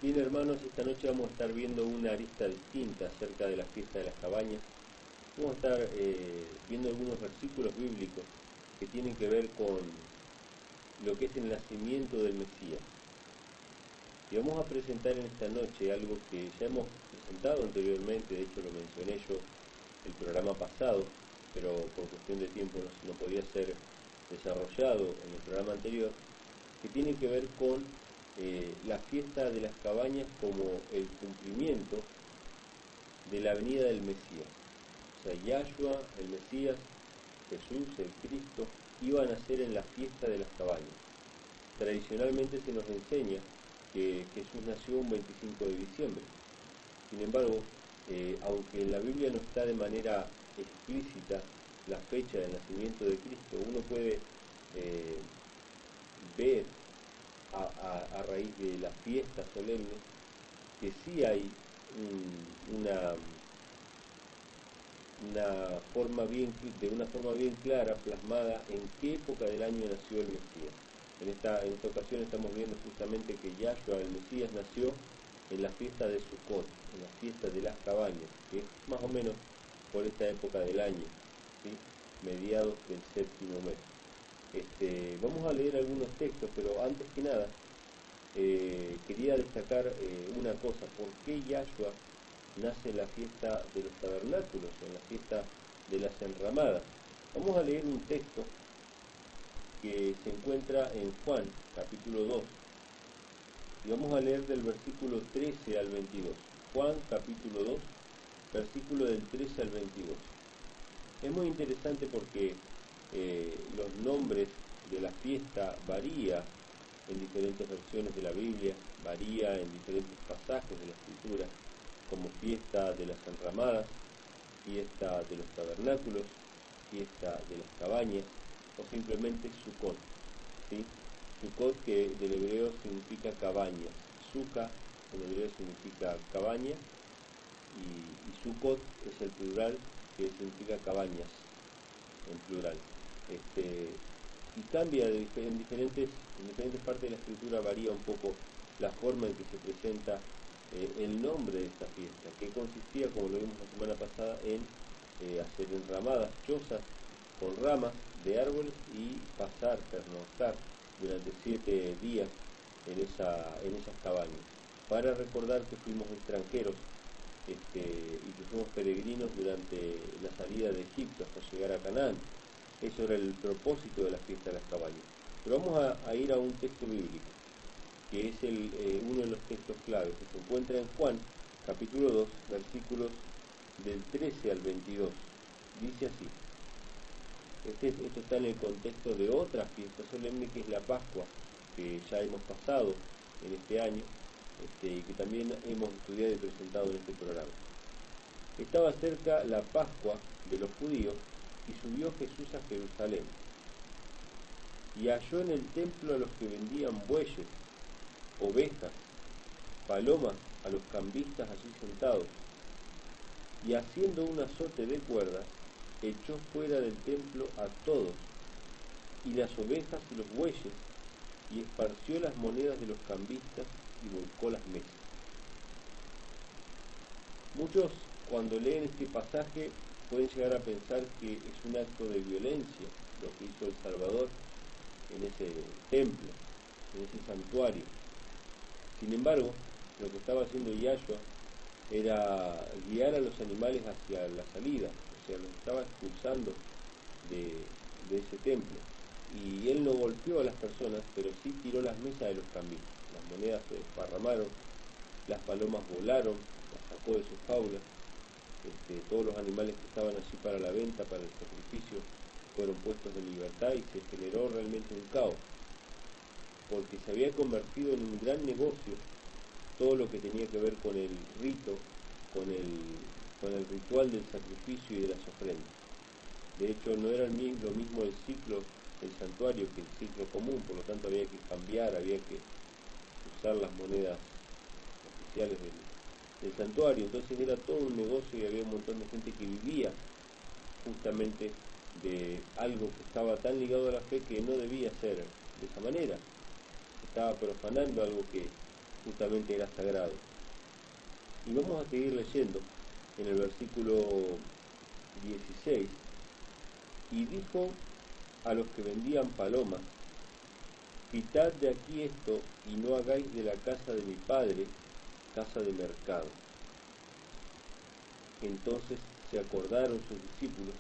Bien, hermanos, esta noche vamos a estar viendo una arista distinta acerca de la fiesta de las cabañas. Vamos a estar viendo algunos versículos bíblicos que tienen que ver con lo que es el nacimiento del Mesías. Y vamos a presentar en esta noche algo que ya hemos presentado anteriormente, de hecho lo mencioné yo el programa pasado, pero por cuestión de tiempo no podía ser desarrollado en el programa anterior, que tiene que ver con la fiesta de las cabañas como el cumplimiento de la venida del Mesías. O sea, Yahshua, el Mesías, Jesús, el Cristo, iban a nacer en la fiesta de las cabañas. Tradicionalmente se nos enseña que Jesús nació un 25 de diciembre. Sin embargo, aunque en la Biblia no está de manera explícita la fecha del nacimiento de Cristo, uno puede ver a raíz de la fiesta solemne que sí hay una forma bien clara plasmada en qué época del año nació el Mesías. En esta ocasión estamos viendo justamente que Yahshua, el Mesías, nació en la fiesta de Sukkot, en la fiesta de las cabañas, que es más o menos por esta época del año, ¿sí? Mediados del séptimo mes. Vamos a leer algunos textos, pero antes que nada quería destacar una cosa: ¿por qué Yahshua nace en la fiesta de los tabernáculos, en la fiesta de las enramadas? Vamos a leer un texto que se encuentra en Juan, capítulo 2, y vamos a leer del versículo 13 al 22. Juan, capítulo 2, versículo del 13 al 22. Es muy interesante porque los nombres de la fiesta varía en diferentes versiones de la Biblia, varía en diferentes pasajes de la Escritura, como fiesta de las enramadas, fiesta de los tabernáculos, fiesta de las cabañas, o simplemente Sukkot, ¿sí? Sukkot, que del hebreo significa cabaña. Sukkah en hebreo significa cabaña, y Sukkot es el plural, que significa cabañas en plural. Y cambia en diferentes partes de la escritura, varía un poco la forma en que se presenta el nombre de esta fiesta, que consistía, como lo vimos la semana pasada, en hacer enramadas, chozas con ramas de árboles y pernoctar durante 7 días en esas cabañas, para recordar que fuimos extranjeros y que fuimos peregrinos durante la salida de Egipto hasta llegar a Canaán. Eso era el propósito de la fiesta de las cabañas. Pero vamos a ir a un texto bíblico, que es uno de los textos claves, que se encuentra en Juan, capítulo 2, versículos del 13 al 22. Dice así. Esto está en el contexto de otra fiesta solemne, que es la Pascua, que ya hemos pasado en este año, y que también hemos estudiado y presentado en este programa. Estaba cerca la Pascua de los judíos, y subió Jesús a Jerusalén, y halló en el templo a los que vendían bueyes, ovejas, palomas, a los cambistas allí sentados, y haciendo un azote de cuerdas, echó fuera del templo a todos, y las ovejas y los bueyes, y esparció las monedas de los cambistas, y volcó las mesas. Muchos, cuando leen este pasaje, pueden llegar a pensar que es un acto de violencia lo que hizo el Salvador en ese templo, en ese santuario. Sin embargo, lo que estaba haciendo Yahshua era guiar a los animales hacia la salida, o sea, los estaba expulsando de ese templo. Y él no golpeó a las personas, pero sí tiró las mesas de los cambistas. Las monedas se desparramaron, las palomas volaron, las sacó de sus jaulas. Todos los animales que estaban allí para la venta, para el sacrificio, fueron puestos en libertad, y se generó realmente un caos, porque se había convertido en un gran negocio todo lo que tenía que ver con el rito, con el ritual del sacrificio y de las ofrendas. De hecho, no era lo mismo el ciclo del santuario que el ciclo común, por lo tanto había que cambiar, había que usar las monedas oficiales del santuario. Entonces era todo un negocio, y había un montón de gente que vivía justamente de algo que estaba tan ligado a la fe que no debía ser de esa manera. Estaba profanando algo que justamente era sagrado. Y vamos a seguir leyendo en el versículo 16, y dijo a los que vendían palomas: quitad de aquí esto, y no hagáis de la casa de mi padre casa de mercado. Entonces se acordaron sus discípulos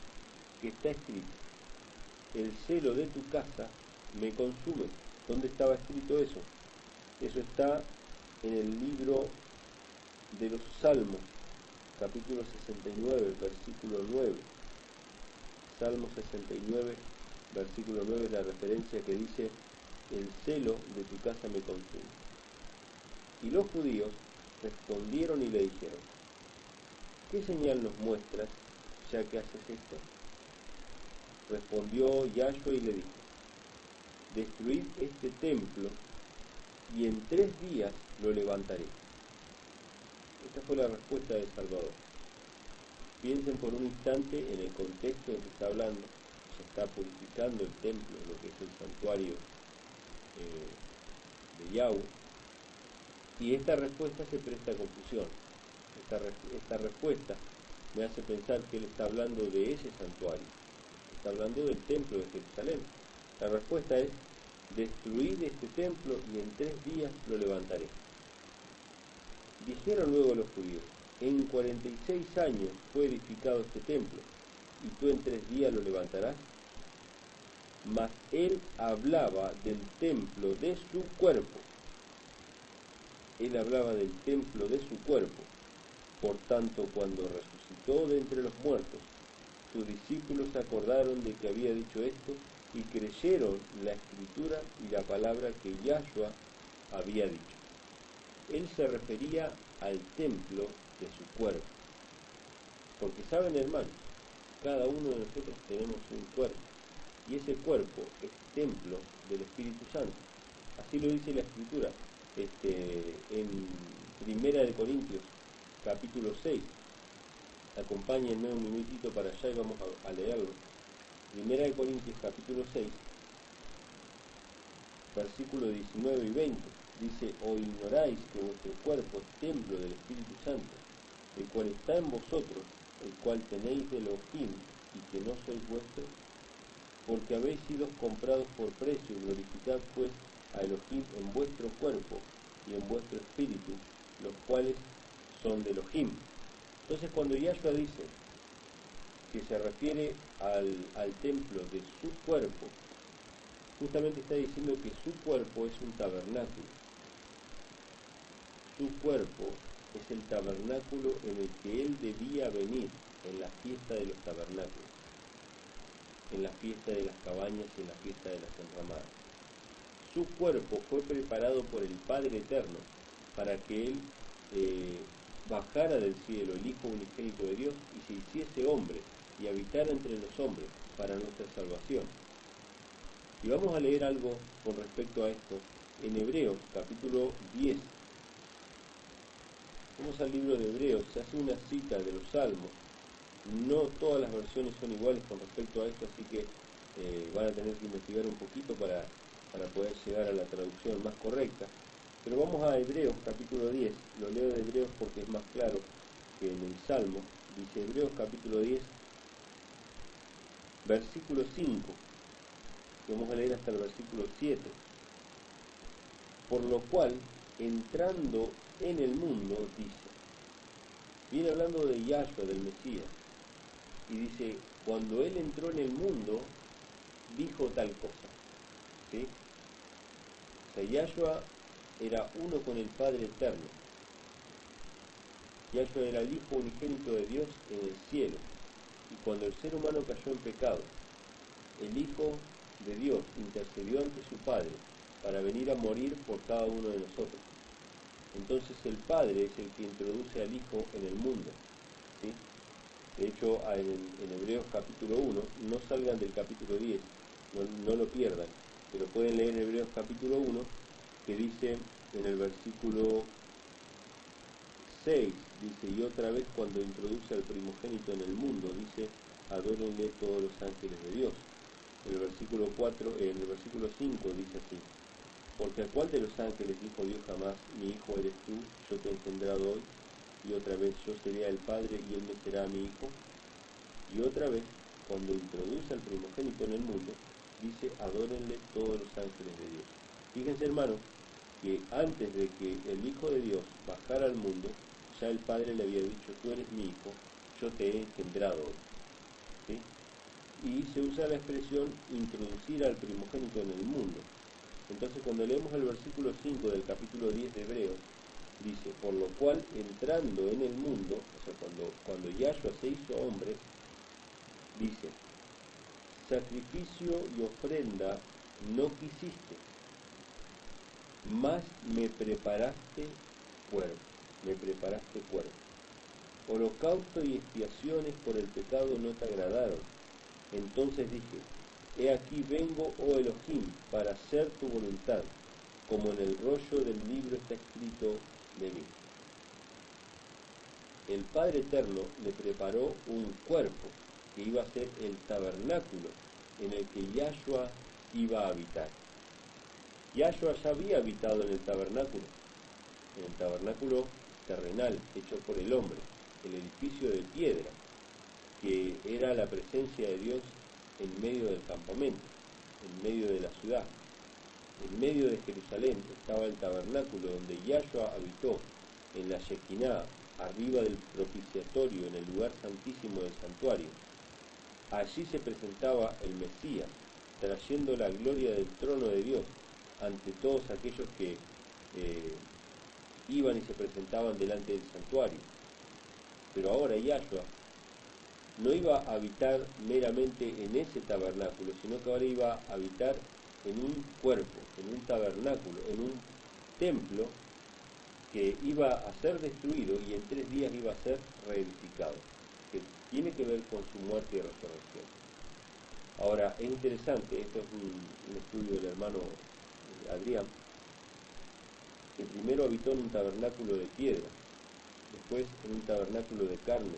que está escrito: el celo de tu casa me consume. ¿Dónde estaba escrito eso? Eso está en el libro de los Salmos, capítulo 69, versículo 9. Salmo 69, versículo 9, la referencia que dice: el celo de tu casa me consume. Y los judíos respondieron y le dijeron: ¿qué señal nos muestras, ya que haces esto? Respondió Yahshua y le dijo: destruid este templo, y en 3 días lo levantaré. Esta fue la respuesta del Salvador. Piensen por un instante en el contexto en que está hablando. Se está purificando el templo, lo que es el santuario de Yahweh, y esta respuesta se presta a confusión. Esta respuesta me hace pensar que él está hablando de ese santuario, está hablando del templo de Jerusalén. La respuesta es: destruid este templo y en 3 días lo levantaré. Dijeron luego los judíos: en 46 años fue edificado este templo, y tú en 3 días lo levantarás. Mas él hablaba del templo de su cuerpo. Él hablaba del templo de su cuerpo. Por tanto, cuando resucitó de entre los muertos, sus discípulos se acordaron de que había dicho esto y creyeron la escritura y la palabra que Yahshua había dicho. Él se refería al templo de su cuerpo. Porque saben, hermanos, cada uno de nosotros tenemos un cuerpo, y ese cuerpo es templo del Espíritu Santo. Así lo dice la Escritura en Primera de Corintios, capítulo 6. Acompáñenme un minutito para allá y vamos a leerlo. Primera de Corintios, capítulo 6, versículo 19 y 20. Dice: o ignoráis que vuestro cuerpo es templo del Espíritu Santo, el cual está en vosotros, el cual tenéis de Elohim, y que no sois vuestros, porque habéis sido comprados por precio. Glorificad pues a Elohim en vuestro cuerpo y en vuestro espíritu, los cuales son de Elohim. Entonces, cuando Yahshua dice que se refiere al templo de su cuerpo, justamente está diciendo que su cuerpo es un tabernáculo. Su cuerpo es el tabernáculo en el que él debía venir en la fiesta de los tabernáculos, en la fiesta de las cabañas y en la fiesta de las enramadas. Su cuerpo fue preparado por el Padre Eterno para que él bajara del cielo, el Hijo unigénito de Dios, y se hiciese hombre y habitara entre los hombres para nuestra salvación. Y vamos a leer algo con respecto a esto en Hebreos capítulo 10. Vamos al libro de Hebreos. Se hace una cita de los Salmos. No todas las versiones son iguales con respecto a esto, así que van a tener que investigar un poquito para poder llegar a la traducción más correcta. Pero vamos a Hebreos capítulo 10. Lo leo de Hebreos porque es más claro que en el Salmo. Dice Hebreos capítulo 10, versículo 5. Vamos a leer hasta el versículo 7. Por lo cual, entrando en el mundo, dice, viene hablando de Yahshua, del Mesías, y dice: cuando él entró en el mundo, dijo tal cosa. ¿Sí? O sea, Yahshua era uno con el Padre Eterno. Yahshua era el Hijo unigénito de Dios en el cielo. Y cuando el ser humano cayó en pecado, el Hijo de Dios intercedió ante su Padre para venir a morir por cada uno de nosotros. Entonces el Padre es el que introduce al Hijo en el mundo. ¿Sí? De hecho, en Hebreos capítulo 1, no salgan del capítulo 10, no lo pierdan, pero pueden leer Hebreos capítulo 1, que dice en el versículo 6, dice: y otra vez cuando introduce al primogénito en el mundo, dice: adórenle todos los ángeles de Dios. En el versículo 5 dice así: Porque a cuál de los ángeles dijo Dios jamás, mi hijo eres tú, yo te he engendrado hoy, y otra vez yo seré el Padre y él me será mi hijo. Y otra vez, cuando introduce al primogénito en el mundo, dice, adórenle todos los ángeles de Dios. Fíjense, hermanos, que antes de que el Hijo de Dios bajara al mundo, ya el Padre le había dicho, tú eres mi hijo, yo te he engendrado hoy. ¿Sí? Y se usa la expresión introducir al primogénito en el mundo. Entonces, cuando leemos el versículo 5 del capítulo 10 de Hebreos, dice, por lo cual, entrando en el mundo, o sea, cuando Yahshua se hizo hombre, dice, sacrificio y ofrenda no quisiste, mas me preparaste cuerpo, holocausto y expiaciones por el pecado no te agradaron. Entonces dije, he aquí vengo, oh Elohim, para hacer tu voluntad, como en el rollo del libro está escrito de mí. El Padre Eterno le preparó un cuerpo que iba a ser el tabernáculo en el que Yahshua iba a habitar. Yahshua ya había habitado en el tabernáculo terrenal hecho por el hombre, el edificio de piedra, que era la presencia de Dios en medio del campamento, en medio de la ciudad. En medio de Jerusalén estaba el tabernáculo donde Yahshua habitó, en la Shekinah, arriba del propiciatorio, en el lugar santísimo del santuario. Allí se presentaba el Mesías, trayendo la gloria del trono de Dios ante todos aquellos que iban y se presentaban delante del santuario. Pero ahora Yahshua no iba a habitar meramente en ese tabernáculo, sino que ahora iba a habitar en un cuerpo, en un tabernáculo, en un templo que iba a ser destruido y en 3 días iba a ser reedificado, que tiene que ver con su muerte y resurrección. Ahora, es interesante, esto es un estudio del hermano Adrián, que primero habitó en un tabernáculo de piedra, después en un tabernáculo de carne,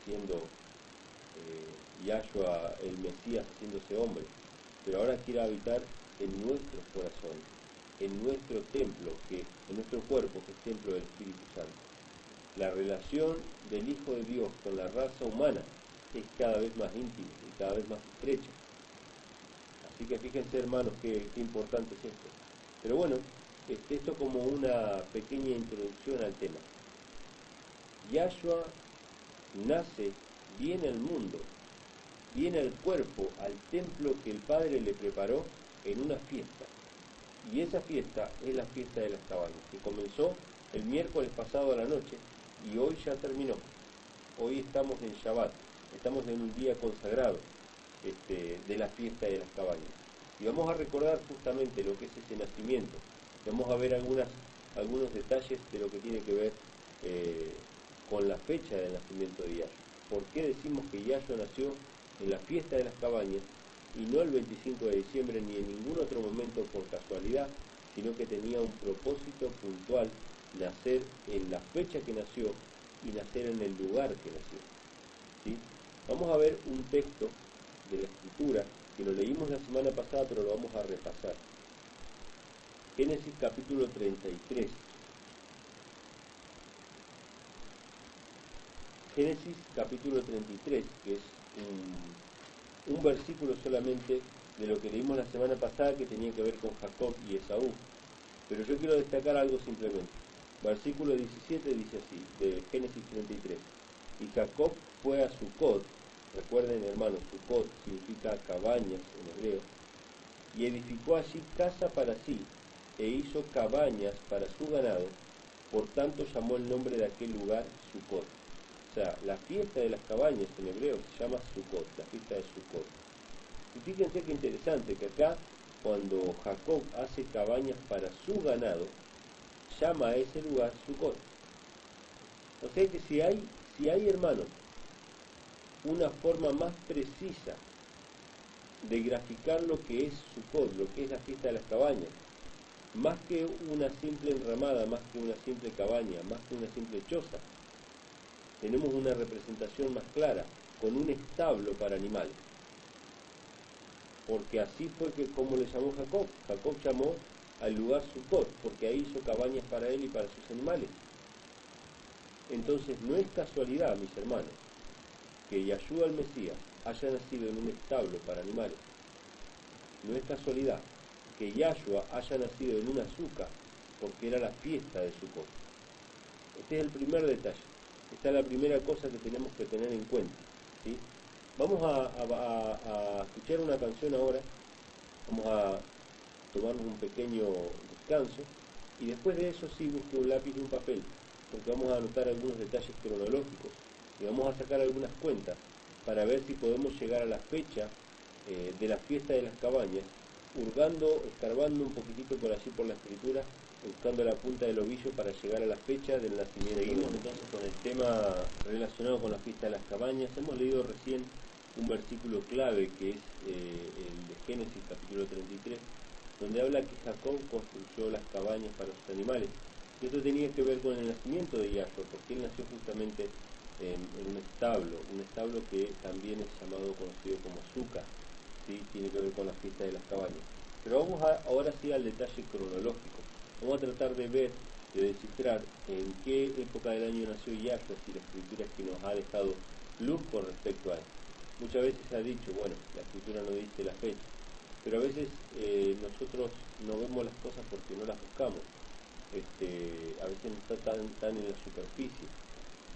siendo Yahshua el Mesías haciéndose hombre, pero ahora quiere habitar en nuestros corazones, en nuestro templo, en nuestro cuerpo, que es templo del Espíritu Santo. La relación del Hijo de Dios con la raza humana es cada vez más íntima y cada vez más estrecha. Así que fíjense, hermanos, qué importante es esto. Pero bueno, esto como una pequeña introducción al tema. Yahshua nace, viene al mundo, viene al cuerpo, al templo que el Padre le preparó en una fiesta. Y esa fiesta es la fiesta de las cabañas, que comenzó el miércoles pasado a la noche y hoy ya terminó. Hoy estamos en Shabbat, estamos en un día consagrado de la fiesta de las cabañas. Y vamos a recordar justamente lo que es ese nacimiento. Vamos a ver algunos detalles de lo que tiene que ver con la fecha del nacimiento de Yahshua. ¿Por qué decimos que Yahshua nació en la fiesta de las cabañas y no el 25 de diciembre ni en ningún otro momento por casualidad, sino que tenía un propósito puntual, nacer en la fecha que nació y nacer en el lugar que nació? ¿Sí? Vamos a ver un texto de la Escritura que lo leímos la semana pasada, pero lo vamos a repasar. Génesis capítulo 33. Génesis capítulo 33, que es un versículo solamente de lo que leímos la semana pasada, que tenía que ver con Jacob y Esaú. Pero yo quiero destacar algo simplemente. Versículo 17 dice así, de Génesis 33. Y Jacob fue a Sucot, recuerden, hermanos, Sucot significa cabañas en hebreo, y edificó allí casa para sí, e hizo cabañas para su ganado, por tanto llamó el nombre de aquel lugar Sucot. O sea, la fiesta de las cabañas en hebreo se llama Sucot, la fiesta de Sucot. Y fíjense qué interesante que acá, cuando Jacob hace cabañas para su ganado, llama a ese lugar Sucot. O sea que si hay, hermanos, una forma más precisa de graficar lo que es Sucot, lo que es la fiesta de las cabañas, más que una simple enramada, más que una simple cabaña, más que una simple choza, tenemos una representación más clara, con un establo para animales. Porque así fue como le llamó Jacob. Jacob llamó al lugar Sucot, porque ahí hizo cabañas para él y para sus animales. Entonces no es casualidad, mis hermanos, que Yahshua el Mesías haya nacido en un establo para animales. No es casualidad que Yahshua haya nacido en una azúcar, porque era la fiesta de Sucot. Este es el primer detalle. Esta es la primera cosa que tenemos que tener en cuenta, ¿sí? Vamos a escuchar una canción ahora. Vamos a tomarnos un pequeño descanso y después de eso sí busque un lápiz y un papel, porque vamos a anotar algunos detalles cronológicos y vamos a sacar algunas cuentas para ver si podemos llegar a la fecha de la fiesta de las cabañas, hurgando, escarbando un poquitito por allí por la escritura, buscando la punta del ovillo para llegar a la fecha del nacimiento. Seguimos entonces con el tema relacionado con la fiesta de las cabañas. Hemos leído recién un versículo clave que es el de Génesis capítulo 33, donde habla que Jacob construyó las cabañas para sus animales. Y esto tenía que ver con el nacimiento de Yahshua, porque él nació justamente en un establo que también es llamado, conocido como Sukkah, ¿sí? Tiene que ver con la fiesta de las cabañas. Pero vamos ahora sí al detalle cronológico. Vamos a tratar de ver, de descifrar en qué época del año nació Yahshua, si la escritura es que nos ha dejado luz con respecto a él. Muchas veces se ha dicho, bueno, la escritura no dice la fecha, pero a veces nosotros no vemos las cosas porque no las buscamos. A veces no está tan en la superficie.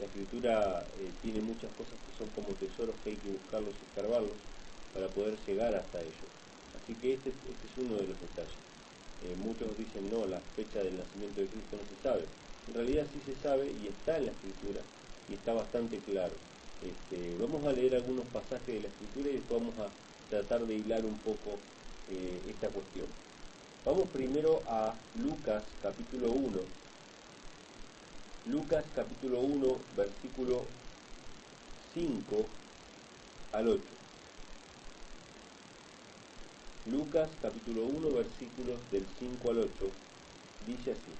La escritura tiene muchas cosas que son como tesoros que hay que buscarlos y escarbarlos para poder llegar hasta ellos. Así que este es uno de los detalles. Muchos dicen, no, la fecha del nacimiento de Cristo no se sabe. En realidad sí se sabe y está en la escritura y está bastante claro. Vamos a leer algunos pasajes de la escritura y después vamos a tratar de hilar un poco esta cuestión. Vamos primero a Lucas capítulo 1. Lucas capítulo 1, versículo 5 al 8. Lucas capítulo 1, versículos del 5 al 8, dice así: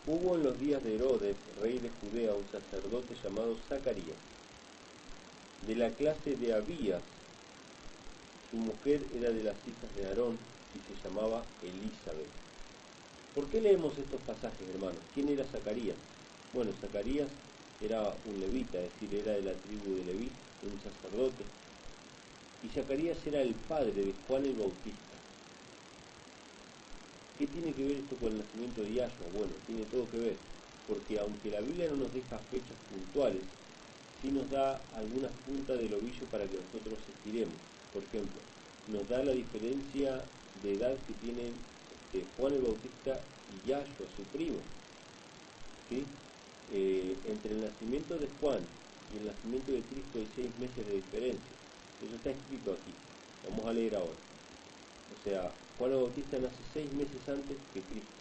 Hubo en los días de Herodes, rey de Judea, un sacerdote llamado Zacarías, de la clase de Abías. Su mujer era de las hijas de Aarón y se llamaba Elizabeth. ¿Por qué leemos estos pasajes, hermanos? ¿Quién era Zacarías? Bueno, Zacarías era un levita, es decir, era de la tribu de Leví, un sacerdote. Y Zacarías era el padre de Juan el Bautista. ¿Qué tiene que ver esto con el nacimiento de Yahshua? Bueno, tiene todo que ver, porque aunque la Biblia no nos deja fechas puntuales, sí nos da algunas puntas del ovillo para que nosotros estiremos. Por ejemplo, nos da la diferencia de edad que tienen Juan el Bautista y Yahshua, su primo, ¿sí? Entre el nacimiento de Juan y el nacimiento de Cristo hay 6 meses de diferencia. Eso está escrito aquí. Vamos a leer ahora. O sea, Juan el Bautista nace 6 meses antes que Cristo.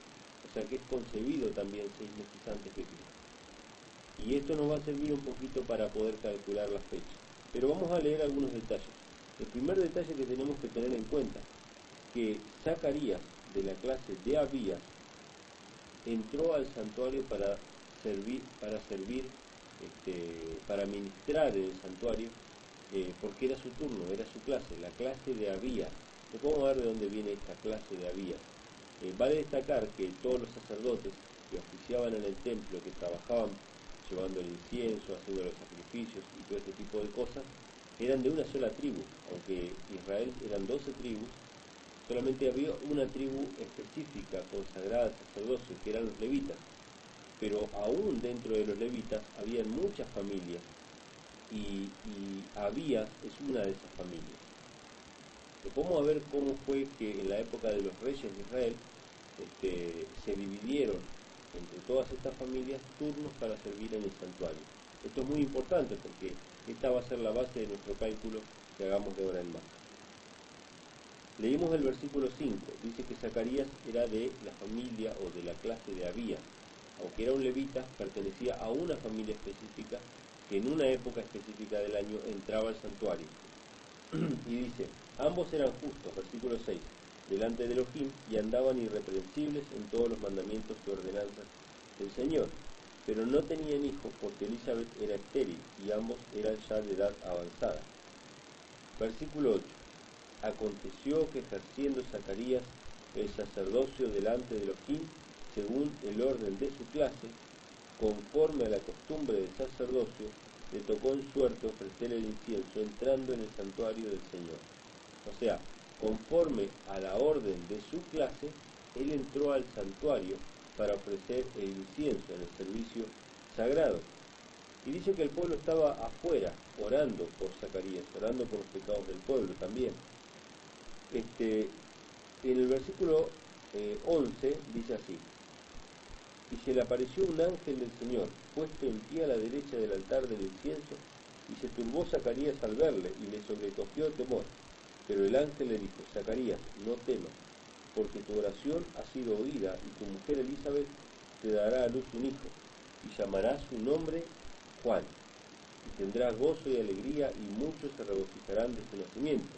O sea que es concebido también 6 meses antes que Cristo. Y esto nos va a servir un poquito para poder calcular la fecha. Pero vamos a leer algunos detalles. El primer detalle que tenemos que tener en cuenta, que Zacarías, de la clase de Abías, entró al santuario para ministrar en el santuario, porque era su turno, era su clase, la clase de Abías. Después vamos a ver de dónde viene esta clase de Abías. Vale destacar que todos los sacerdotes que oficiaban en el templo, que trabajaban llevando el incienso, haciendo los sacrificios y todo este tipo de cosas, eran de una sola tribu. Aunque Israel eran 12 tribus, solamente había una tribu específica consagrada al sacerdocio, que eran los levitas. Pero aún dentro de los levitas había muchas familias, y Abías es una de esas familias. Vamos a ver cómo fue que en la época de los reyes de Israel se dividieron entre todas estas familias turnos para servir en el santuario. Esto es muy importante porque esta va a ser la base de nuestro cálculo que hagamos de ahora en más. Leímos el versículo 5, dice que Zacarías era de la familia o de la clase de Abías. Aunque era un levita, pertenecía a una familia específica que en una época específica del año entraba al santuario. Y dice, ambos eran justos, versículo 6, delante de Elohim, y andaban irreprensibles en todos los mandamientos y ordenanzas del Señor. Pero no tenían hijos porque Elizabeth era estéril y ambos eran ya de edad avanzada. Versículo 8. Aconteció que ejerciendo Zacarías el sacerdocio delante de Elohim, según el orden de su clase, conforme a la costumbre del sacerdocio, le tocó en suerte ofrecer el incienso entrando en el santuario del Señor. O sea, conforme a la orden de su clase, él entró al santuario para ofrecer el incienso en el servicio sagrado. Y dice que el pueblo estaba afuera, orando por Zacarías, orando por los pecados del pueblo también. En el versículo 11 dice así: y se le apareció un ángel del Señor, puesto en pie a la derecha del altar del incienso, y se turbó Zacarías al verle, y le sobrecogió temor. Pero el ángel le dijo: Zacarías, no temas, porque tu oración ha sido oída, y tu mujer Elizabeth te dará a luz un hijo, y llamarás su nombre Juan, y tendrás gozo y alegría, y muchos se regocijarán de su nacimiento,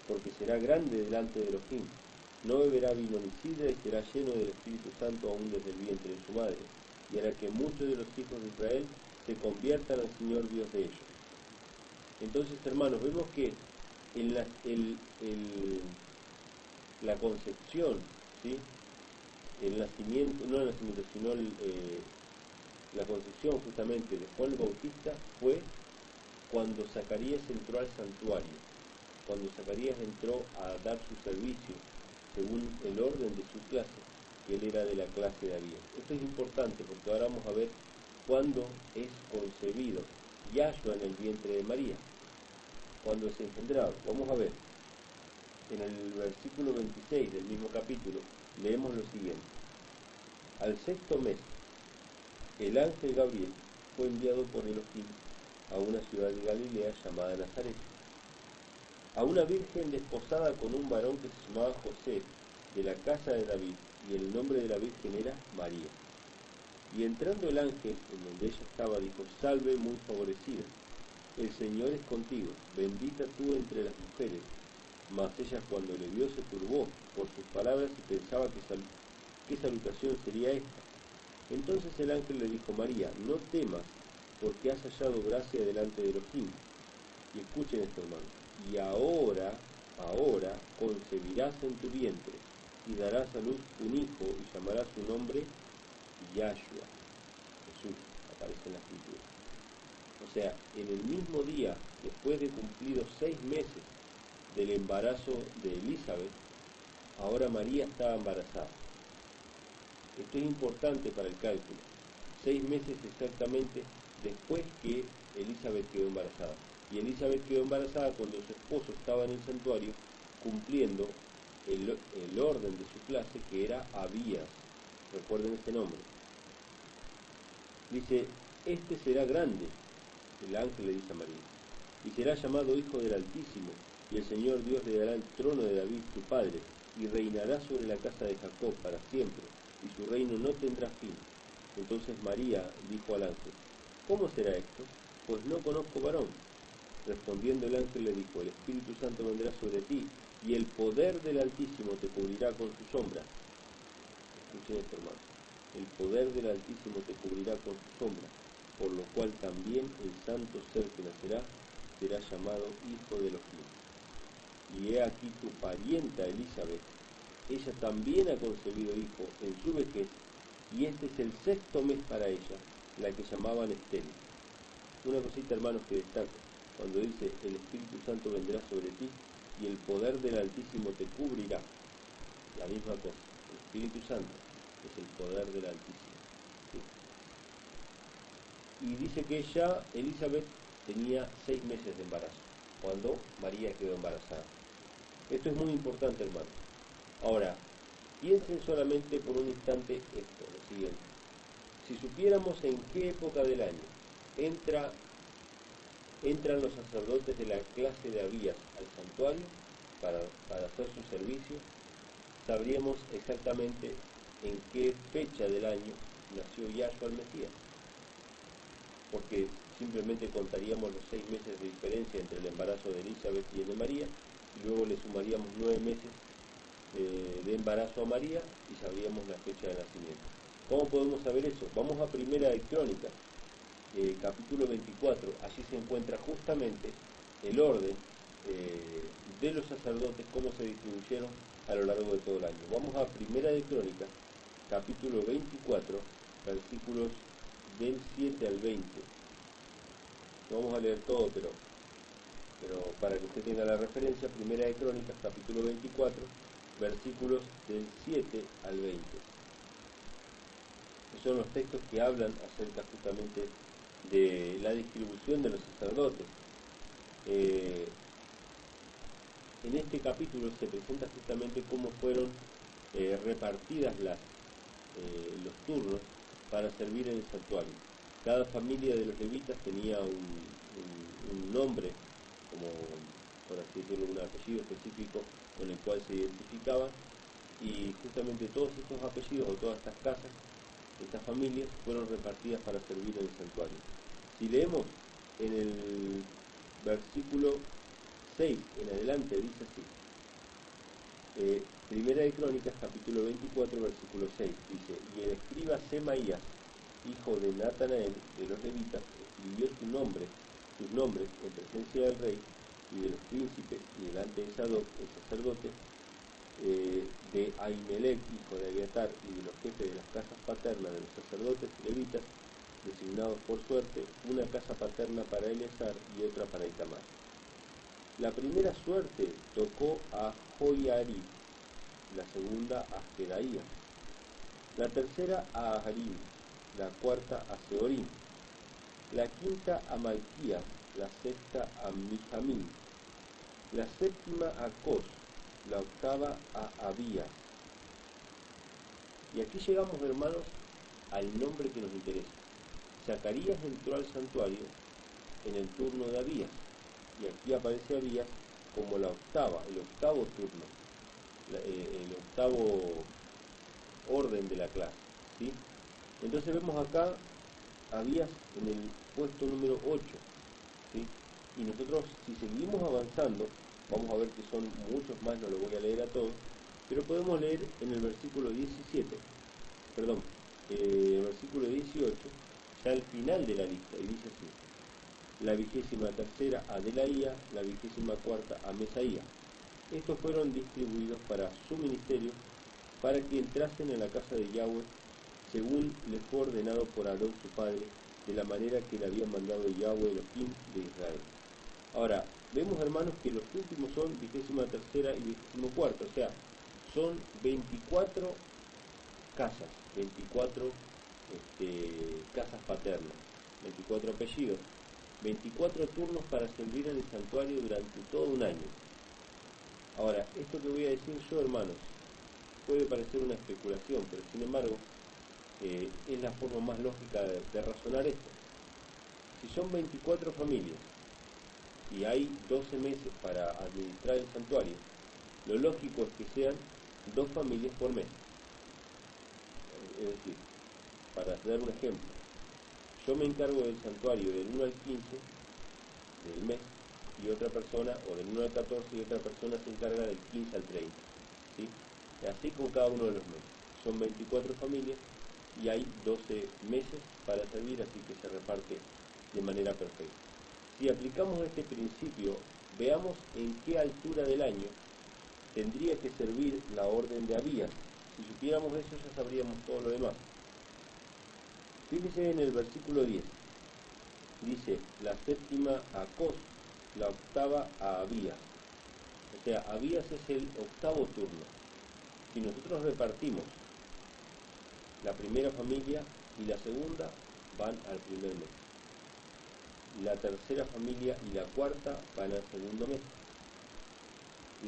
porque será grande delante de Elohim. No beberá vino ni sidra, y será lleno del Espíritu Santo aún desde el vientre de su madre, y hará que muchos de los hijos de Israel se conviertan al Señor Dios de ellos. Entonces, hermanos, vemos que en la concepción, ¿sí?, el nacimiento, no el nacimiento, sino la concepción justamente de Juan el Bautista fue cuando Zacarías entró al santuario, cuando Zacarías entró a dar su servicio según el orden de su clase, que él era de la clase de Abías. Esto es importante porque ahora vamos a ver cuándo es concebido Yahshua en el vientre de María, cuando es engendrado. Vamos a ver, en el versículo 26 del mismo capítulo, leemos lo siguiente: al sexto mes, el ángel Gabriel fue enviado por Elohim a una ciudad de Galilea llamada Nazaret, a una virgen desposada con un varón que se llamaba José, de la casa de David, y el nombre de la virgen era María. Y entrando el ángel en donde ella estaba, dijo: salve, muy favorecida, el Señor es contigo, bendita tú entre las mujeres. Mas ella, cuando le vio, se turbó por sus palabras y pensaba qué salutación sería esta. Entonces el ángel le dijo: María, no temas, porque has hallado gracia delante de Elohim. Y escuchen esto, hermanos: y ahora concebirás en tu vientre, y darás a luz un hijo, y llamarás su nombre Yahshua. Jesús aparece en la escritura. O sea, en el mismo día, después de cumplidos 6 meses del embarazo de Elizabeth, ahora María estaba embarazada. Esto es importante para el cálculo. 6 meses exactamente después que Elizabeth quedó embarazada. Y Elizabeth quedó embarazada cuando su esposo estaba en el santuario cumpliendo el orden de su clase, que era Abías. Recuerden este nombre. Dice: este será grande, el ángel le dice a María, y será llamado Hijo del Altísimo, y el Señor Dios le dará el trono de David su padre, y reinará sobre la casa de Jacob para siempre, y su reino no tendrá fin. Entonces María dijo al ángel: ¿cómo será esto? Pues no conozco varón. Respondiendo el ángel le dijo: el Espíritu Santo vendrá sobre ti, y el poder del Altísimo te cubrirá con su sombra. Escuchen esto, hermanos: el poder del Altísimo te cubrirá con su sombra, por lo cual también el santo ser que nacerá será llamado Hijo de Elohim. Y he aquí tu parienta Elizabeth, ella también ha concebido hijo en su vejez, y este es el 6º mes para ella, la que llamaban estéril. Una cosita, hermanos, que destaca, cuando dice: el Espíritu Santo vendrá sobre ti, y el poder del Altísimo te cubrirá. La misma cosa, el Espíritu Santo es el poder del Altísimo. ¿Sí? Y dice que ella, Elizabeth, tenía 6 meses de embarazo, cuando María quedó embarazada. Esto es muy importante, hermanos. Ahora, piensen solamente por un instante esto, lo siguiente: si supiéramos en qué época del año entran los sacerdotes de la clase de Abías al santuario para hacer su servicio, sabríamos exactamente en qué fecha del año nació Yahshua el Mesías, porque simplemente contaríamos los 6 meses de diferencia entre el embarazo de Elizabeth y el de María, y luego le sumaríamos 9 meses de embarazo a María, y sabríamos la fecha de nacimiento. ¿Cómo podemos saber eso? Vamos a Primera de Crónicas, capítulo 24. Allí se encuentra justamente el orden de los sacerdotes, cómo se distribuyeron a lo largo de todo el año. Vamos a Primera de Crónicas, capítulo 24, versículos del 7 al 20. No vamos a leer todo, pero para que usted tenga la referencia, Primera de Crónicas, capítulo 24, versículos del 7 al 20. Esos son los textos que hablan acerca justamente de la distribución de los sacerdotes. En este capítulo se presenta justamente cómo fueron repartidas los turnos para servir en el santuario. Cada familia de los levitas tenía un nombre, como por así decirlo, un apellido específico con el cual se identificaban, y justamente todos estos apellidos o todas estas casas, estas familias, fueron repartidas para servir en el santuario. Si leemos en el versículo 6 en adelante, dice así, Primera de Crónicas, capítulo 24, versículo 6, dice: y el escriba Semaías, hijo de Natanael, de los levitas, escribió sus nombres en presencia del rey y de los príncipes y delante de Sadoc, el sacerdote, de Ahimelech, hijo de Abiatar, y de los jefes de las casas paternas de los sacerdotes y levitas, designados por suerte, una casa paterna para Eleazar y otra para Itamar. La primera suerte tocó a Joiarib, la segunda a Jedaía, la tercera a Aharim, la cuarta a Seorim, la quinta a Malquías, la sexta a Mijamín, la séptima a Cos, la octava a Abías. Y aquí llegamos, hermanos, al nombre que nos interesa. Zacarías entró al santuario en el turno de Abías, y aquí aparece Abías como la octava, el octavo turno, el octavo orden de la clase, ¿sí? Entonces vemos acá Abías en el puesto número 8, ¿sí? Y nosotros, si seguimos avanzando, vamos a ver que son muchos más, no lo voy a leer a todos, pero podemos leer en el versículo 17, perdón, el versículo 18, ya al final de la lista, y dice así: la 23ª a Delaía, la 24ª a Mesaía. Estos fueron distribuidos para su ministerio, para que entrasen en la casa de Yahweh, según les fue ordenado por Aarón su padre, de la manera que le había mandado Yahweh Elohim de Israel. Ahora, vemos, hermanos, que los últimos son 23ª y 24ª, o sea, son 24 casas, 24 casas paternas, 24 apellidos, 24 turnos para servir en el santuario durante todo un año. Ahora, esto que voy a decir yo, hermanos, puede parecer una especulación, pero sin embargo es la forma más lógica de razonar esto. Si son 24 familias y hay 12 meses para administrar el santuario, lo lógico es que sean 2 familias por mes. Es decir, para dar un ejemplo, yo me encargo del santuario del 1 al 15 del mes, y otra persona, o del 1 al 14, y otra persona se encarga del 15 al 30, ¿sí? Así con cada uno de los meses. Son 24 familias y hay 12 meses para servir, así que se reparte de manera perfecta. Si aplicamos este principio, veamos en qué altura del año tendría que servir la orden de Abías. Si supiéramos eso, ya sabríamos todo lo demás. Fíjese en el versículo 10. Dice: la séptima a Cos, la octava a Abías. O sea, Abías es el octavo turno. Si nosotros repartimos la primera familia y la segunda, van al primer mes. La tercera familia y la cuarta van al segundo mes.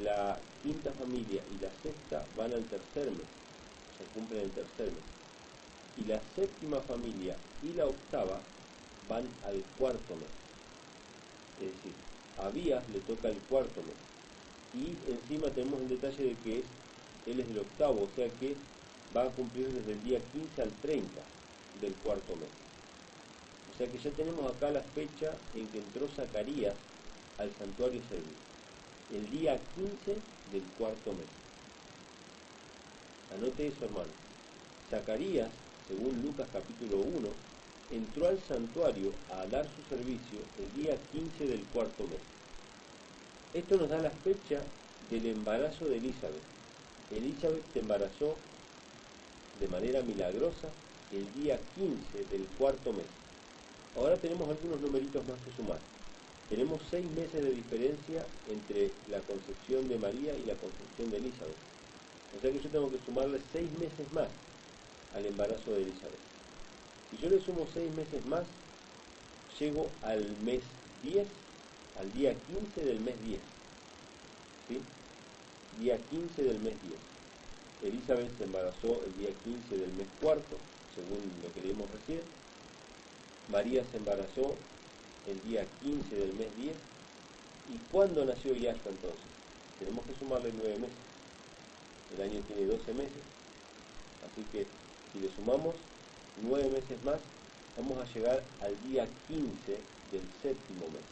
La quinta familia y la sexta van al tercer mes, se cumplen el tercer mes. Y la séptima familia y la octava van al cuarto mes. Es decir, a Abías le toca el cuarto mes. Y encima tenemos el detalle de que él es el octavo, o sea que va a cumplir desde el día 15 al 30 del cuarto mes. O sea que ya tenemos acá la fecha en que entró Zacarías al santuario servil, el día 15 del cuarto mes. Anote eso, hermano. Zacarías, según Lucas capítulo 1, entró al santuario a dar su servicio el día 15 del cuarto mes. Esto nos da la fecha del embarazo de Elizabeth. Elizabeth se embarazó de manera milagrosa el día 15 del cuarto mes. Ahora tenemos algunos numeritos más que sumar. Tenemos 6 meses de diferencia entre la concepción de María y la concepción de Elizabeth. O sea que yo tengo que sumarle 6 meses más al embarazo de Elizabeth. Si yo le sumo 6 meses más, llego al mes 10, al día 15 del mes 10. ¿Sí? Día 15 del mes 10. Elizabeth se embarazó el día 15 del mes cuarto, según lo que leímos recién. María se embarazó el día 15 del mes 10. ¿Y cuándo nació Yahshua entonces? Tenemos que sumarle 9 meses. El año tiene 12 meses. Así que si le sumamos 9 meses más, vamos a llegar al día 15 del séptimo mes.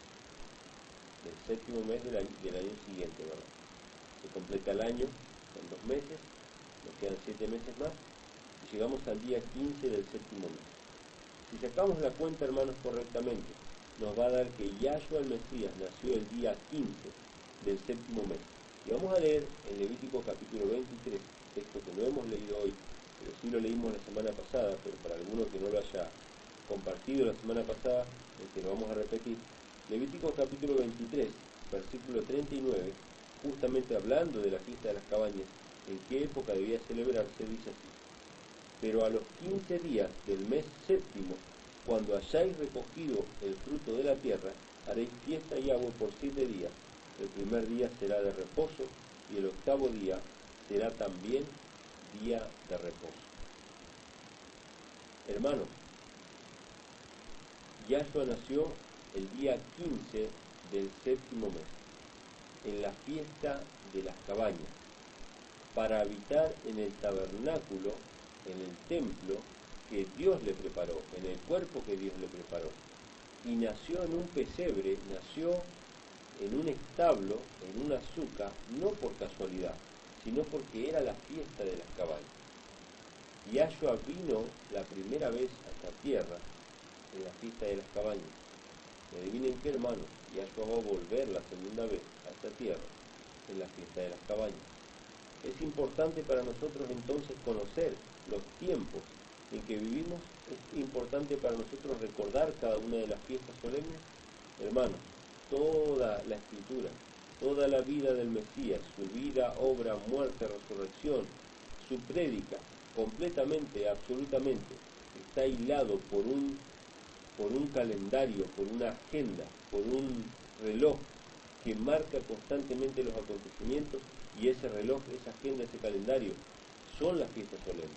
Del séptimo mes del año siguiente, ¿verdad? Se completa el año con 2 meses, nos quedan 7 meses más, y llegamos al día 15 del séptimo mes. Si sacamos la cuenta, hermanos, correctamente, nos va a dar que Yahshua el Mesías nació el día 15 del séptimo mes. Y vamos a leer en Levítico capítulo 23, texto que no hemos leído hoy, pero sí lo leímos la semana pasada, pero para alguno que no lo haya compartido la semana pasada, lo vamos a repetir. Levítico capítulo 23, versículo 39, justamente hablando de la fiesta de las cabañas, en qué época debía celebrarse, dice así: pero a los 15 días del mes séptimo, cuando hayáis recogido el fruto de la tierra, haréis fiesta y agua por 7 días. El primer día será de reposo, y el octavo día será también día de reposo. Hermanos, Yahshua nació el día 15 del séptimo mes, en la fiesta de las cabañas, para habitar en el tabernáculo, en el templo que Dios le preparó, en el cuerpo que Dios le preparó. Y nació en un pesebre, nació en un establo, en una azúcar, no por casualidad, sino porque era la fiesta de las cabañas. Yahshua vino la primera vez a esta tierra en la fiesta de las cabañas. Y adivinen qué, hermanos, Yahshua va a volver la segunda vez a esta tierra en la fiesta de las cabañas. Es importante para nosotros entonces conocer los tiempos en que vivimos. Es importante para nosotros recordar cada una de las fiestas solemnes. Hermanos, toda la escritura, toda la vida del Mesías, su vida, obra, muerte, resurrección, su prédica, completamente, absolutamente, está hilado por un calendario, por una agenda, por un reloj que marca constantemente los acontecimientos, y ese reloj, esa agenda, ese calendario son las fiestas solemnes.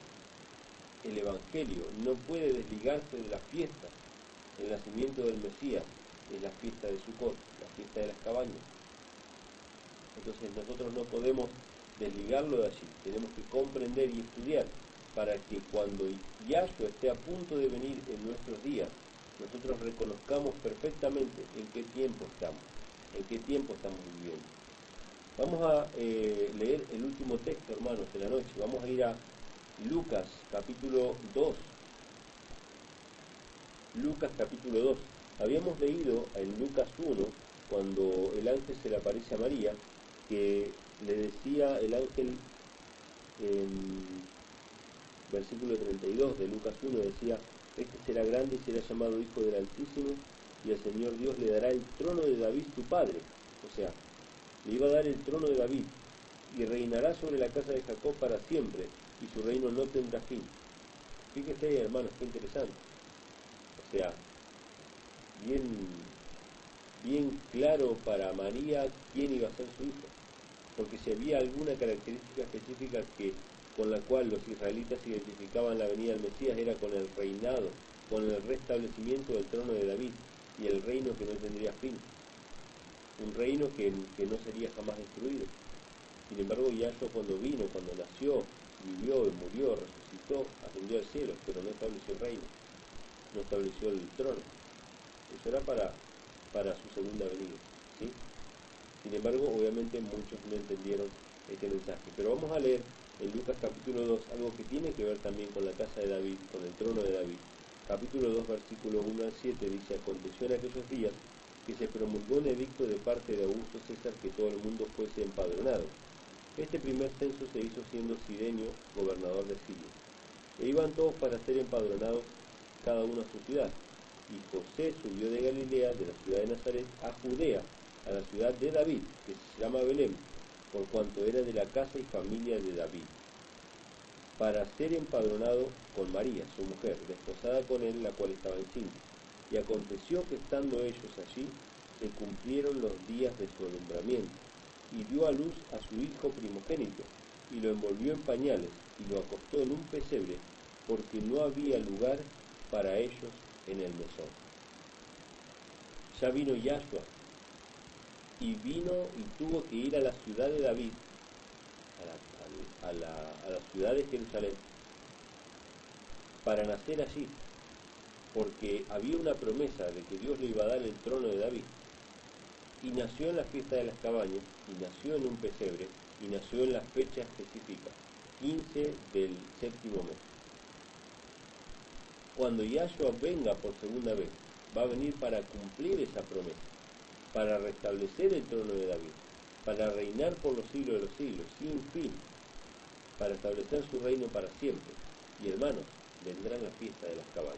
El Evangelio no puede desligarse de las fiestas. El nacimiento del Mesías es la fiesta de Sukkot, la fiesta de las cabañas. Entonces nosotros no podemos desligarlo de allí, tenemos que comprender y estudiar para que cuando Yahshua esté a punto de venir en nuestros días, nosotros reconozcamos perfectamente en qué tiempo estamos viviendo. Vamos a leer el último texto, hermanos, de la noche. Vamos a ir a Lucas capítulo 2. Lucas capítulo 2. Habíamos leído en Lucas 1, cuando el ángel se le aparece a María, que le decía el ángel en versículo 32 de Lucas 1, decía: este será grande y será llamado Hijo del Altísimo, y el Señor Dios le dará el trono de David tu padre. O sea, le iba a dar el trono de David, y reinará sobre la casa de Jacob para siempre, y su reino no tendrá fin. Fíjese, hermanos, qué interesante. O sea, bien claro para María quién iba a ser su hijo, porque si había alguna característica específica con la cual los israelitas identificaban la venida del Mesías, era con el reinado, con el restablecimiento del trono de David y el reino que no tendría fin, un reino que no sería jamás destruido. Sin embargo, Yahshua cuando vino, cuando nació, vivió y murió, resucitó, ascendió al cielo, pero no estableció el reino, no estableció el trono. Eso era para su segunda venida, ¿sí? Sin embargo, obviamente muchos no entendieron este mensaje. Pero vamos a leer en Lucas capítulo 2 algo que tiene que ver también con la casa de David, con el trono de David. Capítulo 2, versículos 1 al 7 dice: aconteció en aquellos días que se promulgó un edicto de parte de Augusto César que todo el mundo fuese empadronado. Este primer censo se hizo siendo Cirenio gobernador de Siria. E iban todos para ser empadronados cada uno a su ciudad. Y José subió de Galilea, de la ciudad de Nazaret, a Judea, a la ciudad de David, que se llama Belén, por cuanto era de la casa y familia de David, para ser empadronado con María, su mujer, desposada con él, la cual estaba encinta. Y aconteció que estando ellos allí, se cumplieron los días de su alumbramiento, y dio a luz a su hijo primogénito, y lo envolvió en pañales, y lo acostó en un pesebre, porque no había lugar para ellos en el mesón. Ya vino Yahshua, y tuvo que ir a la ciudad de David, a la ciudad de Jerusalén, para nacer allí, porque había una promesa de que Dios le iba a dar el trono de David. Y nació en la fiesta de las cabañas, y nació en un pesebre, y nació en la fecha específica, 15 del séptimo mes. Cuando Yahshua venga por segunda vez, va a venir para cumplir esa promesa, para restablecer el trono de David, para reinar por los siglos de los siglos, sin fin, para establecer su reino para siempre. Y hermanos, vendrá la fiesta de las cabañas.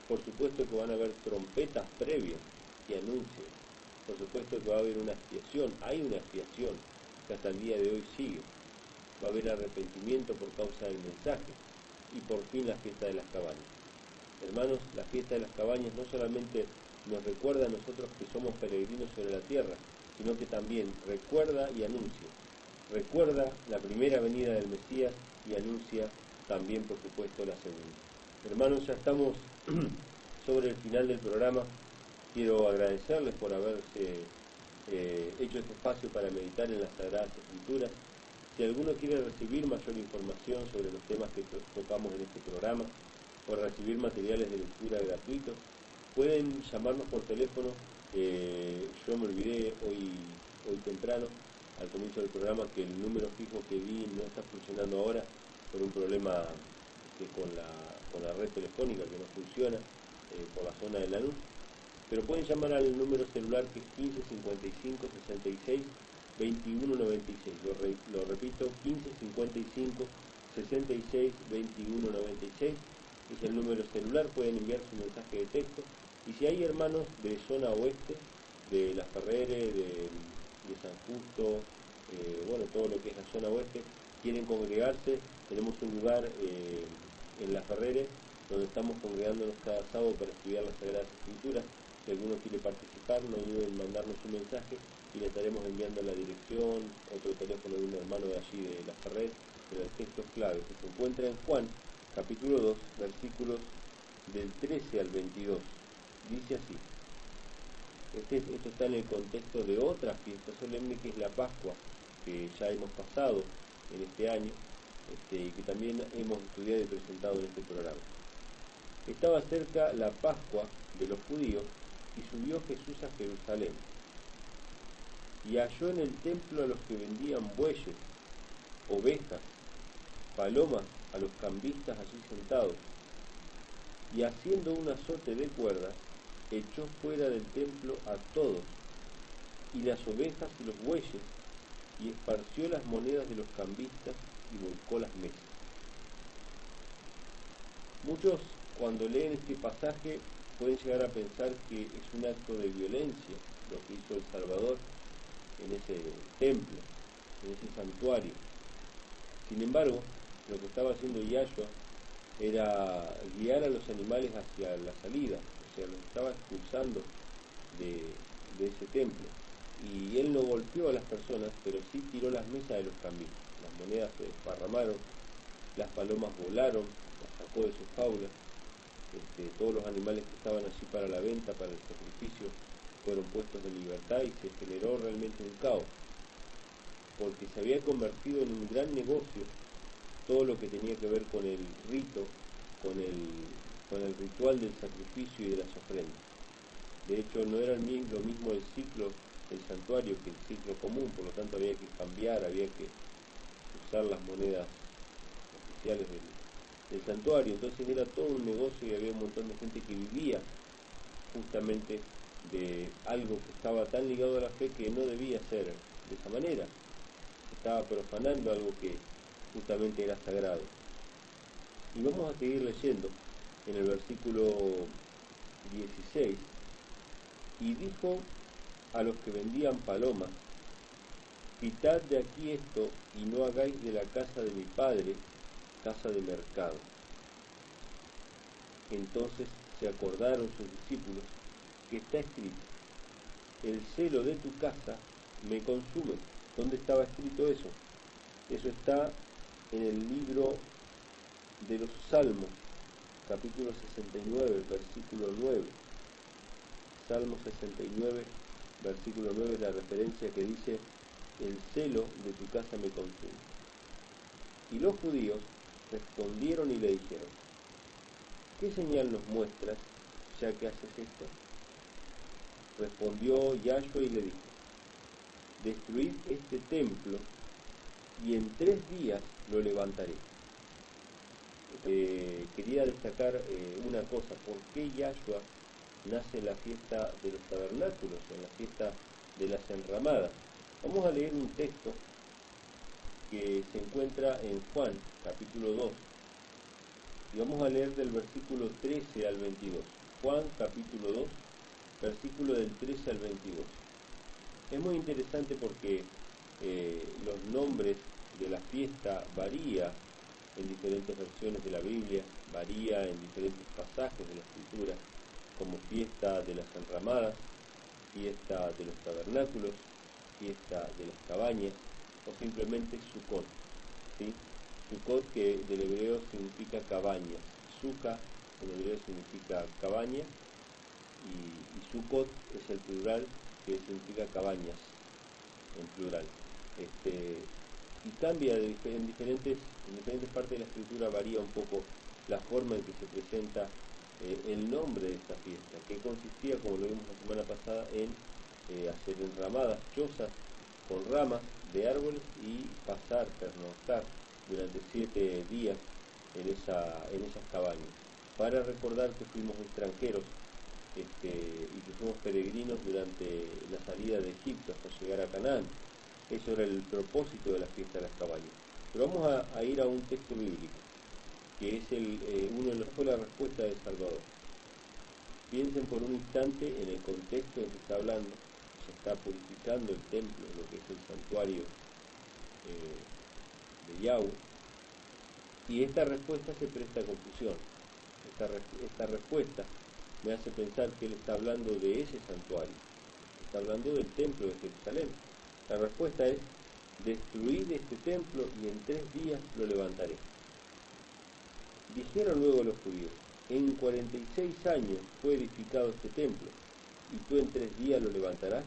Por supuesto que van a haber trompetas previas que anuncien. Por supuesto que va a haber una expiación, hay una expiación que hasta el día de hoy sigue. Va a haber arrepentimiento por causa del mensaje y por fin la fiesta de las cabañas. Hermanos, la fiesta de las cabañas no solamente nos recuerda a nosotros que somos peregrinos sobre la tierra, sino que también recuerda y anuncia. Recuerda la primera venida del Mesías y anuncia también, por supuesto, la segunda. Hermanos, ya estamos sobre el final del programa. Quiero agradecerles por haberse hecho este espacio para meditar en las Sagradas Escrituras. Si alguno quiere recibir mayor información sobre los temas que tocamos en este programa o recibir materiales de lectura gratuitos, pueden llamarnos por teléfono. Yo me olvidé hoy temprano, al comienzo del programa, que el número fijo que vi no está funcionando ahora por un problema con la red telefónica que no funciona por la zona de Lanús. Pero pueden llamar al número celular que es 15 55 66 21 96. Lo repito, 15 55 66 21 96. Es el número celular, pueden enviar su mensaje de texto. Y si hay hermanos de zona oeste, de La Ferrere, de San Justo, todo lo que es la zona oeste, quieren congregarse, tenemos un lugar en La Ferrere donde estamos congregándonos cada sábado para estudiar las Sagradas Escrituras. Si alguno quiere participar, no duden en mandarnos un mensaje y le estaremos enviando la dirección, otro teléfono de un hermano de allí de La Ferrere, pero el texto es clave, que se encuentra en Juan, capítulo 2, versículos del 13 al 22. Dice así. Esto está en el contexto de otra fiesta solemne que es la Pascua, que ya hemos pasado en este año, y que también hemos estudiado y presentado en este programa. Estaba cerca la Pascua de los judíos y subió Jesús a Jerusalén y halló en el templo a los que vendían bueyes, ovejas, palomas, a los cambistas allí sentados, y haciendo un azote de cuerdas, echó fuera del templo a todos, y las ovejas y los bueyes, y esparció las monedas de los cambistas y volcó las mesas. Muchos, cuando leen este pasaje, pueden llegar a pensar que es un acto de violencia lo que hizo el Salvador en ese templo, en ese santuario. Sin embargo, lo que estaba haciendo Yahshua era guiar a los animales hacia la salida, o sea, los estaba expulsando de ese templo. Y él no golpeó a las personas, pero sí tiró las mesas de los cambistas. Las monedas se desparramaron, las palomas volaron, las sacó de sus jaulas. Todos los animales que estaban allí para la venta, para el sacrificio, fueron puestos en libertad y se generó realmente un caos, porque se había convertido en un gran negocio todo lo que tenía que ver con el rito, con el ritual del sacrificio y de las ofrendas. De hecho, no era lo mismo el ciclo del santuario que el ciclo común, por lo tanto había que cambiar, había que usar las monedas oficiales del santuario. Entonces era todo un negocio y había un montón de gente que vivía justamente de algo que estaba tan ligado a la fe que no debía ser de esa manera. estaba profanando algo que justamente era sagrado. Y vamos a seguir leyendo en el versículo 16, y dijo a los que vendían palomas: quitad de aquí esto y no hagáis de la casa de mi padre casa de mercado. Entonces se acordaron sus discípulos que está escrito: el celo de tu casa me consume. ¿Dónde estaba escrito eso? Eso está en el libro de los Salmos, capítulo 69, versículo 9. Salmo 69, versículo 9, la referencia que dice: el celo de tu casa me consume. Y los judíos respondieron y le dijeron: ¿qué señal nos muestras, ya que haces esto? Respondió Yahshua y le dijo: destruid este templo y en 3 días lo levantaré. Quería destacar una cosa: ¿por qué Yahshua nace en la fiesta de los tabernáculos, en la fiesta de las enramadas? Vamos a leer un texto que se encuentra en Juan, capítulo 2, y vamos a leer del versículo 13 al 22. Juan, capítulo 2, versículo del 13 al 22. Es muy interesante porque los nombres de la fiesta varía en diferentes versiones de la Biblia, varía en diferentes pasajes de la Escritura, como fiesta de las enramadas, fiesta de los tabernáculos, fiesta de las cabañas, o simplemente Sukkot, ¿sí? Sukkot, que del hebreo significa cabañas. Sukkah en hebreo significa cabaña, y Sukkot es el plural, que significa cabañas en plural. Y cambia en diferentes partes de la escritura, varía un poco la forma en que se presenta el nombre de esta fiesta, que consistía, como lo vimos la semana pasada, en hacer enramadas, chozas con ramas de árboles y pasar, pernoctar durante 7 días en esas cabañas, para recordar que fuimos extranjeros y que fuimos peregrinos durante la salida de Egipto hasta llegar a Canaán. Eso era el propósito de la fiesta de las cabañas. Pero vamos a ir a un texto bíblico, que es uno de los fue la respuesta de Salvador. Piensen por un instante en el contexto en que está hablando. Se está purificando el templo, lo que es el santuario de Yahweh, y esta respuesta se presta a confusión. Esta respuesta me hace pensar que él está hablando de ese santuario, está hablando del templo de Jerusalén. La respuesta es: destruid este templo y en 3 días lo levantaré. Dijeron luego los judíos: en 46 años fue edificado este templo, y tú en 3 días lo levantarás.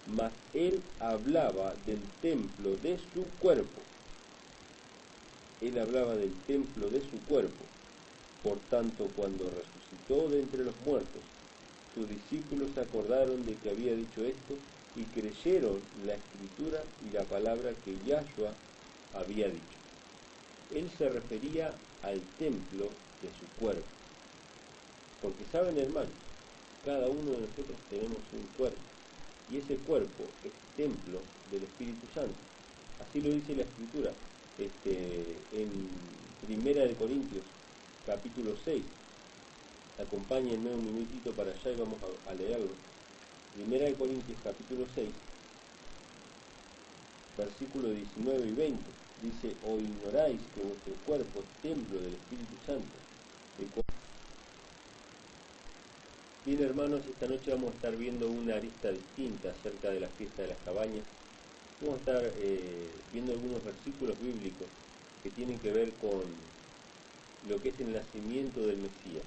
Mas él hablaba del templo de su cuerpo. Él hablaba del templo de su cuerpo. Por tanto, cuando resucitó de entre los muertos, sus discípulos se acordaron de que había dicho esto y creyeron la escritura y la palabra que Yahshua había dicho. Él se refería al templo de su cuerpo. Porque saben, hermanos, cada uno de nosotros tenemos un cuerpo, y ese cuerpo es templo del Espíritu Santo. Así lo dice la Escritura en Primera de Corintios, capítulo 6. Acompáñenme un minutito para allá y vamos a leerlo. Primera de Corintios, capítulo 6, versículo 19 y 20. Dice: ¿o ignoráis que vuestro cuerpo es templo del Espíritu Santo? Bien, hermanos, esta noche vamos a estar viendo una arista distinta acerca de la fiesta de las cabañas. Vamos a estar viendo algunos versículos bíblicos que tienen que ver con lo que es el nacimiento del Mesías.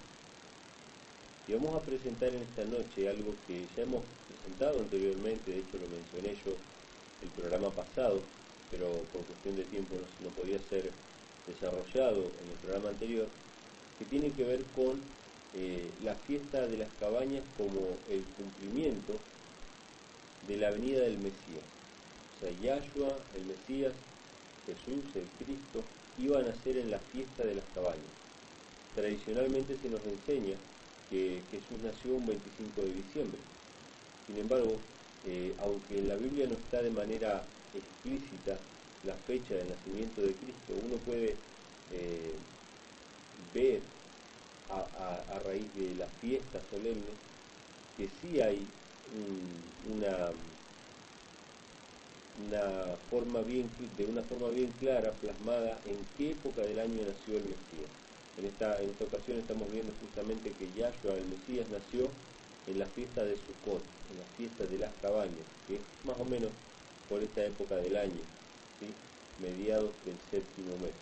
Y vamos a presentar en esta noche algo que ya hemos presentado anteriormente. De hecho lo mencioné yo el programa pasado, pero por cuestión de tiempo no podía ser desarrollado en el programa anterior, que tiene que ver con la fiesta de las cabañas como el cumplimiento de la venida del Mesías. O sea, Yahshua, el Mesías, Jesús, el Cristo, iba a nacer en la fiesta de las cabañas. Tradicionalmente se nos enseña que Jesús nació un 25 de diciembre. Sin embargo, aunque en la Biblia no está de manera explícita la fecha del nacimiento de Cristo. Uno puede ver a raíz de las fiestas solemnes que sí hay de una forma bien clara plasmada en qué época del año nació el Mesías. En esta ocasión estamos viendo justamente que Yahshua, el Mesías, nació en la fiesta de Sukkot, en la fiesta de las cabañas, que es más o menos por esta época del año, ¿sí? Mediados del séptimo mes.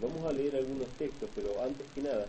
Vamos a leer algunos textos, pero antes que nada